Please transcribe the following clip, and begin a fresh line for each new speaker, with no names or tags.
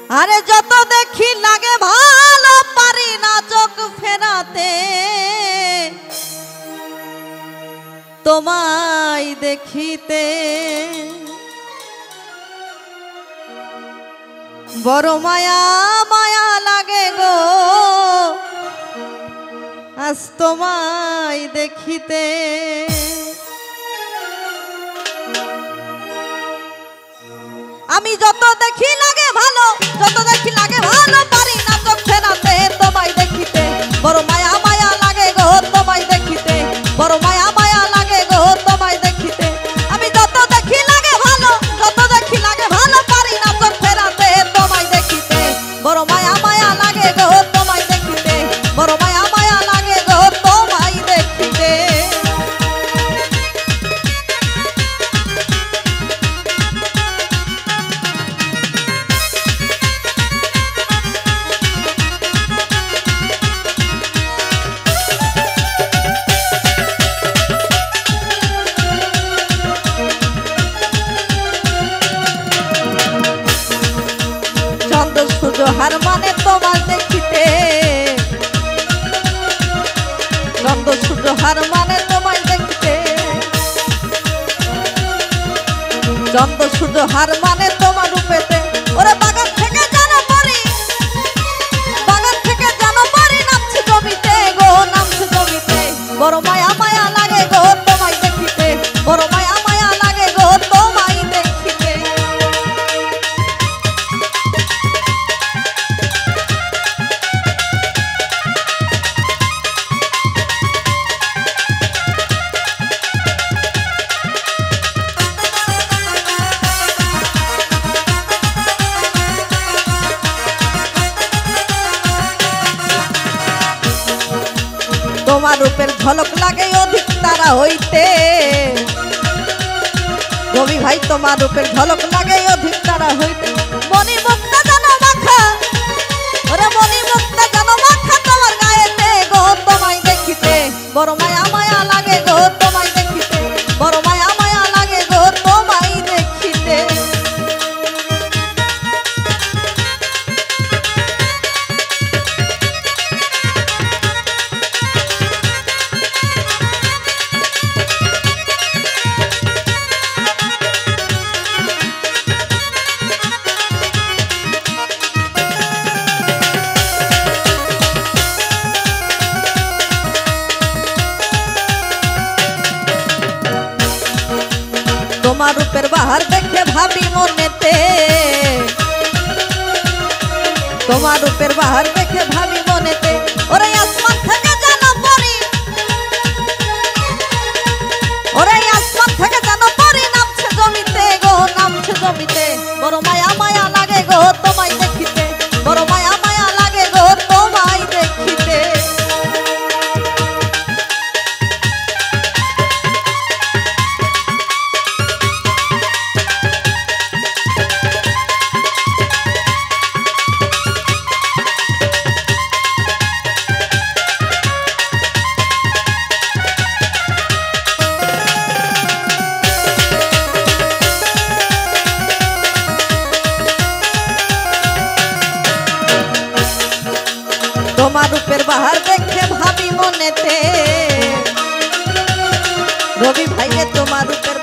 আরে যত দেখি লাগে ভালো পারি না চোখ ফেরাতে তোমায় দেখিতে বড় মায়া মায়া লাগে গো আজ তোমায় দেখিতে আমি যত দেখি লাগে ভালো যত দেখি লাগে ভালো পারি না চোখ ফেরাতে তোমায় দেখিতে বড় মায়া মায়া লাগে গো তোমায় দেখিতে বড় মায়া মায়া লাগে গো তোমায় দেখিতে আমি যত দেখি লাগে ভালো যত দেখি লাগে ভালো পারি না চোখ ফেরাতে তোমায় দেখিতে বড় মায়া মায়া লাগে গো তোমায় দেখিতে বড় মায়া মায়া লাগে গো তোমায় দেখিতে হার মানে তোমার দেখিতে চন্দ্র সূর্য হার মানে তোমায় দেখিতে চন্দ্র সূর্য হার মানে তোমার রূপেতে ওরে বাগান থেকে জানো পরি বাগান থেকে জানো পরি নামছে জমিতে গো নামছে জমিতে বড় মায়া মায়া লাগে গো তোমায় দেখিতে বড় মায়া মায়া লাগে গো তোমায় দেখিতে তোমার রূপের ঝলক লাগে অধিক তারা হইতে রবি ভাই তোমার রূপের ঝলক লাগে অধিক তারা হইতে মনি মুক্তা জানো মাখা ওরে মনি মুক্তা জানো মাখা তোমার গায়েতে গো তোমায় দেখিতে বড় মায়া মায়া লাগে গো তোমায় দেখিতে বড় মায়া মায়া লাগে গো তোমায় দেখিতে তোমার রূপের বাহার দেখে ভাবি মনেতে তোমার রূপের বাহার দেখে ভাবি মনেতে ওরে আসমান থেকে জানো পরি ওরে আসমান থেকে জানো পরি নামছে জমিতে গো নামছে জমিতে বড় মায়া মায়া লাগে গো তোমায় দেখিতে বড় মায়া মায়া লাগে গো তোমায় দেখিতে তোমার রূপের বাহার দেখে ভাবি মনেতে রবি ভাইয়ে তোমার রূপের